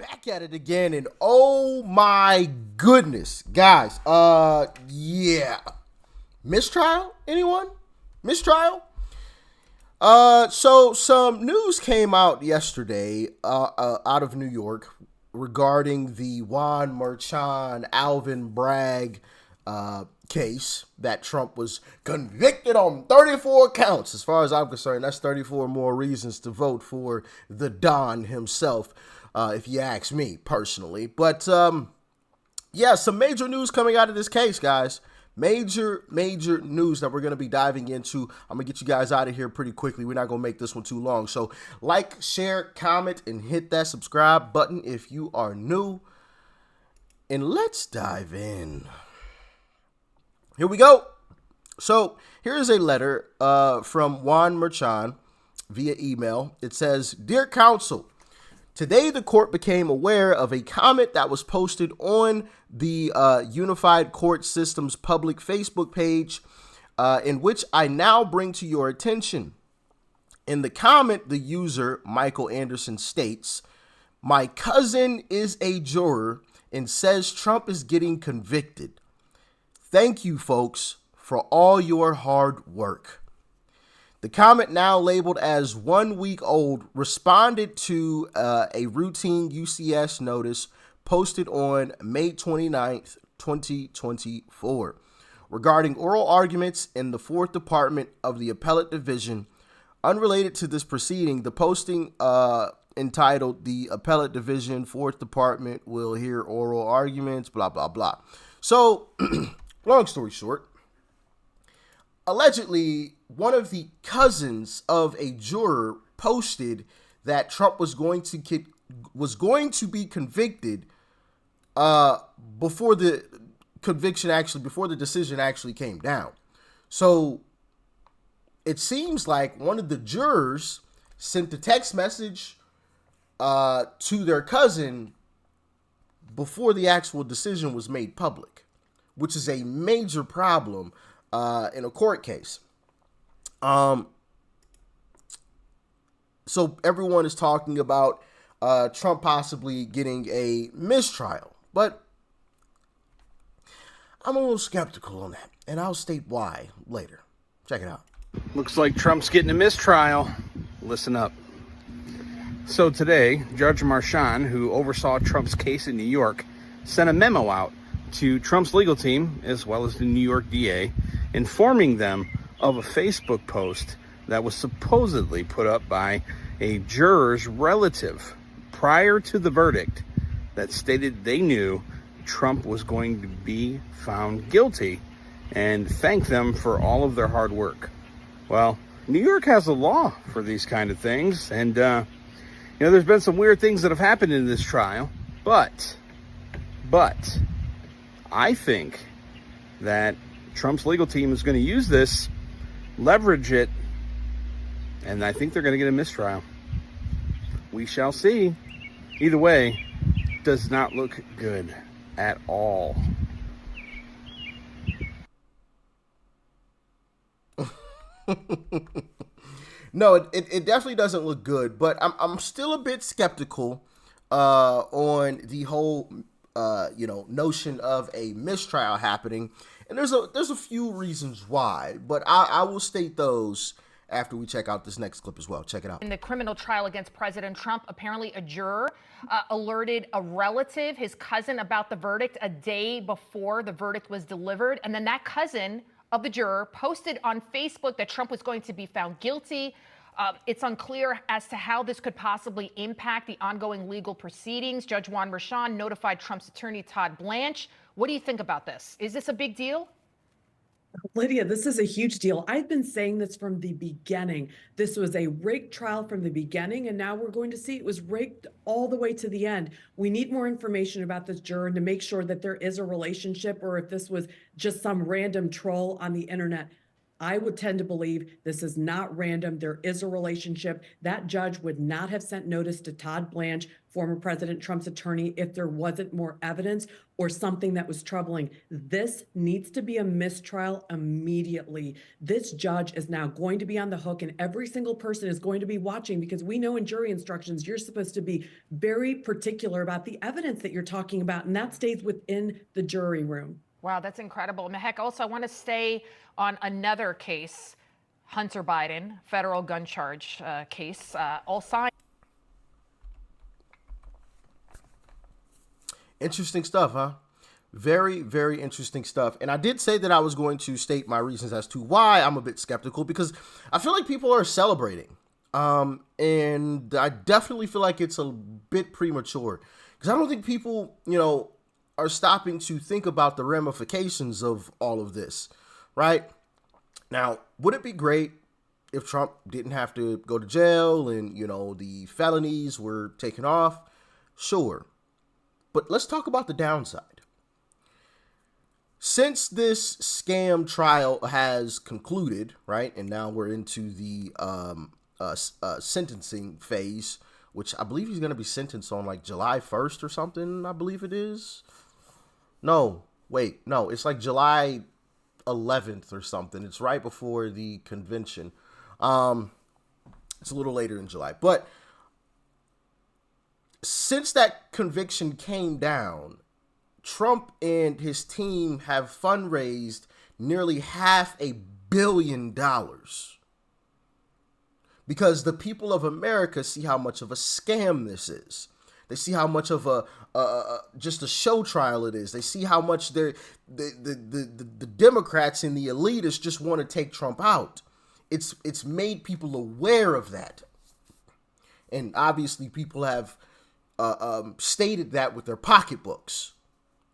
back at it again, and oh my goodness, guys. Yeah. Mistrial? Anyone? Mistrial? So some news came out yesterday, out of New York regarding the Juan Merchan Alvin Bragg case that Trump was convicted on 34 counts. As far as I'm concerned, that's 34 more reasons to vote for the Don himself, if you ask me personally. But yeah, some major news coming out of this case, guys. Major news that we're going to be diving into. I'm going to get you guys out of here pretty quickly. We're not going to make this one too long. So like, share, comment, and hit that subscribe button if you are new. And let's dive in. Here we go. So here's a letter from Juan Merchan via email. It says, "Dear Counsel, today the court became aware of a comment that was posted on the Unified Court System's public Facebook page, in which I now bring to your attention. In the comment, the user, Michael Anderson, states, 'My cousin is a juror and says Trump is getting convicted. Thank you, folks, for all your hard work.' The comment, now labeled as 1 week old, responded to a routine UCS notice posted on May 29th, 2024, regarding oral arguments in the 4th Department of the Appellate Division. Unrelated to this proceeding, the posting entitled, 'The Appellate Division, 4th Department will hear oral arguments,' blah, blah, blah." So, long story short, allegedly, one of the cousins of a juror posted that Trump was going to be convicted before the decision actually came down. So it seems like one of the jurors sent a text message to their cousin before the actual decision was made public, which is a major problem in a court case. So everyone is talking about Trump possibly getting a mistrial, but I'm a little skeptical on that, and I'll state why later. Check it out. Looks like Trump's getting a mistrial. Listen up. So today, Judge Merchan, who oversaw Trump's case in New York, sent a memo out to Trump's legal team, as well as the New York DA, informing them of a Facebook post that was supposedly put up by a juror's relative prior to the verdict that stated they knew Trump was going to be found guilty and thanked them for all of their hard work. Well, New York has a law for these kind of things, and there's been some weird things that have happened in this trial, but I think that Trump's legal team is going to use this, leverage it, and I think they're going to get a mistrial. We shall see. Either way, does not look good at all. No, it definitely doesn't look good, but I'm still a bit skeptical on the whole notion of a mistrial happening, and there's a few reasons why, but I will state those after we check out this next clip as well. Check it out. In the criminal trial against President Trump, apparently a juror alerted a relative, his cousin, about the verdict a day before the verdict was delivered, and then that cousin of the juror posted on Facebook that Trump was going to be found guilty. It's unclear as to how this could possibly impact the ongoing legal proceedings. Judge Juan Merchan notified Trump's attorney, Todd Blanche. What do you think about this? Is this a big deal? Lydia, this is a huge deal. I've been saying this from the beginning. This was a rigged trial from the beginning, and now we're going to see it was rigged all the way to the end. We need more information about this juror to make sure that there is a relationship, or if this was just some random troll on the internet. I would tend to believe this is not random. There is a relationship. That judge would not have sent notice to Todd Blanche former President Trump's attorney if there wasn't more evidence or something that was troubling. This needs to be a mistrial immediately. This judge is now going to be on the hook, and every single person is going to be watching, because we know in jury instructions you're supposed to be very particular about the evidence that you're talking about, and that stays within the jury room. Wow, that's incredible. Mehek, also, I want to stay on another case, Hunter Biden, federal gun charge case, all signed. Interesting stuff, huh? Very, very interesting stuff. And I did say that I was going to state my reasons as to why I'm a bit skeptical, because I feel like people are celebrating. And I definitely feel like it's a bit premature, because I don't think people, are stopping to think about the ramifications of all of this, right? Now, would it be great if Trump didn't have to go to jail and, the felonies were taken off? Sure. But let's talk about the downside. Since this scam trial has concluded, right, and now we're into the sentencing phase, which I believe he's going to be sentenced on like July 1st or something, I believe it is. No, it's like July 11th or something. It's right before the convention. It's a little later in July. But since that conviction came down, Trump and his team have fundraised nearly $500 million, because the people of America see how much of a scam this is. They see how much of just a show trial it is. They see how much the Democrats and the elitists just want to take Trump out. It's made people aware of that, and obviously people have stated that with their pocketbooks.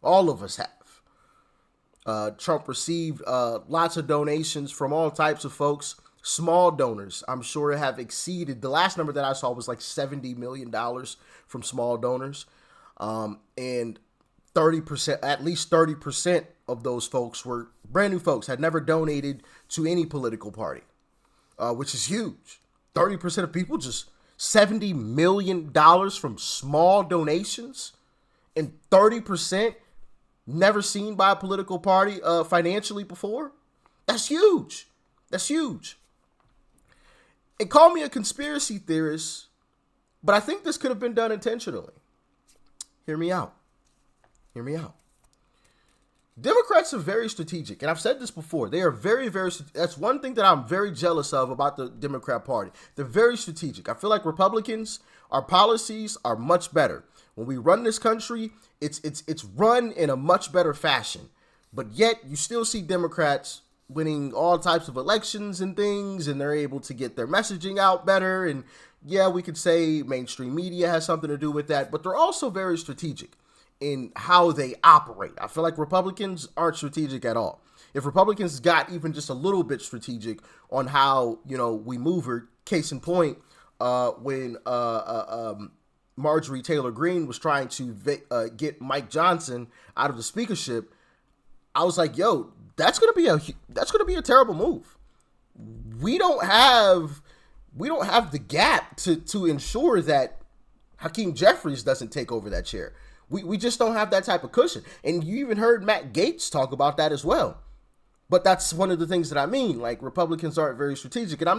All of us have. Trump received lots of donations from all types of folks. Small donors, I'm sure, have exceeded, the last number that I saw was like $70 million from small donors. And 30%, at least 30% of those folks were brand new folks, had never donated to any political party, which is huge. 30% of people, just $70 million from small donations, and 30% never seen by a political party financially before. That's huge. That's huge. And call me a conspiracy theorist, but I think this could have been done intentionally. Hear me out. Democrats are very strategic, and I've said this before. They are very, very, that's one thing that I'm very jealous of about the Democrat Party. They're very strategic. I feel like Republicans, our policies are much better. When we run this country, it's run in a much better fashion. But yet you still see Democrats winning all types of elections and things, and they're able to get their messaging out better. And yeah, we could say mainstream media has something to do with that, but they're also very strategic in how they operate. I feel like Republicans aren't strategic at all. If Republicans got even just a little bit strategic on how, we move her, case in point, when Marjorie Taylor Greene was trying to get Mike Johnson out of the speakership, I was like, yo, that's gonna be a terrible move. We don't have the gap to ensure that Hakeem Jeffries doesn't take over that chair. We just don't have that type of cushion. And you even heard Matt Gaetz talk about that as well. But that's one of the things that I mean. Like, Republicans aren't very strategic. And I'm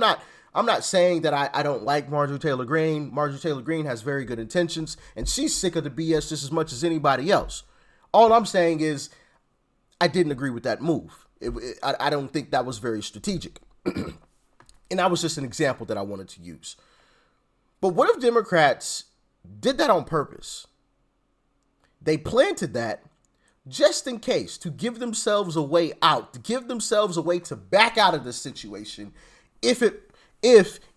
not saying that I don't like Marjorie Taylor Greene. Marjorie Taylor Greene has very good intentions, and she's sick of the BS just as much as anybody else. All I'm saying is I didn't agree with that move. I don't think that was very strategic. And that was just an example that I wanted to use. But what if Democrats did that on purpose? They planted that just in case, to give themselves a way out, to give themselves a way to back out of this situation if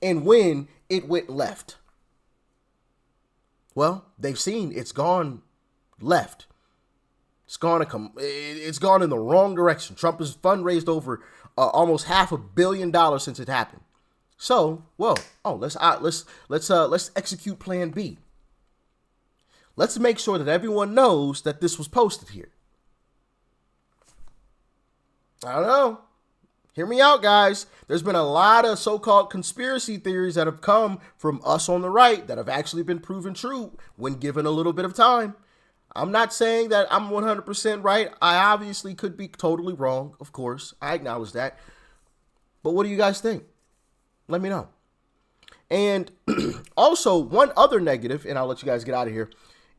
and when it went left. Well, they've seen it's gone left. It's gone in the wrong direction. Trump has fundraised over almost $500 million since it happened. So, let's execute Plan B. Let's make sure that everyone knows that this was posted here. I don't know. Hear me out, guys. There's been a lot of so-called conspiracy theories that have come from us on the right that have actually been proven true when given a little bit of time. I'm not saying that I'm 100% right. I obviously could be totally wrong, of course. I acknowledge that. But what do you guys think? Let me know. And also, one other negative, and I'll let you guys get out of here,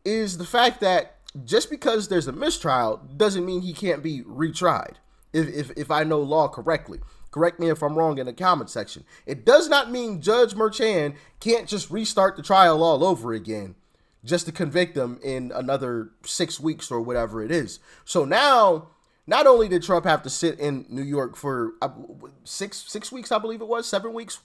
is the fact that just because there's a mistrial doesn't mean he can't be retried. If I know law correctly. Correct me if I'm wrong in the comment section. It does not mean Judge Merchan can't just restart the trial all over again just to convict them in another 6 weeks or whatever it is. So now, not only did Trump have to sit in New York for 6 weeks, I believe it was, 7 weeks,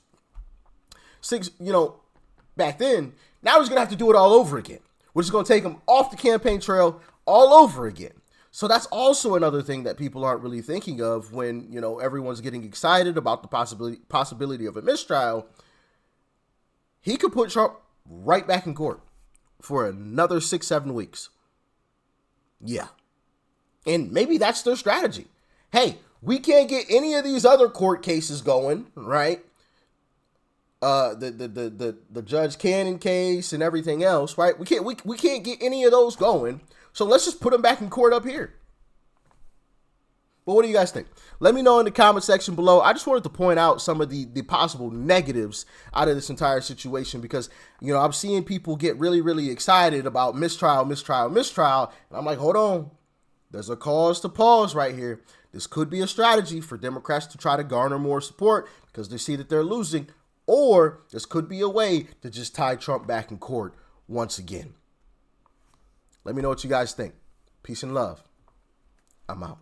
back then, now he's going to have to do it all over again, which is going to take him off the campaign trail all over again. So that's also another thing that people aren't really thinking of when, everyone's getting excited about the possibility of a mistrial. He could put Trump right back in court for another 6-7 weeks. Yeah. And maybe that's their strategy. Hey, we can't get any of these other court cases going, right? The Judge Cannon case and everything else, right? We can't get any of those going. So let's just put them back in court up here. But what do you guys think? Let me know in the comment section below. I just wanted to point out some of the possible negatives out of this entire situation because, I'm seeing people get really, really excited about mistrial. And I'm like, hold on. There's a cause to pause right here. This could be a strategy for Democrats to try to garner more support because they see that they're losing. Or this could be a way to just tie Trump back in court once again. Let me know what you guys think. Peace and love. I'm out.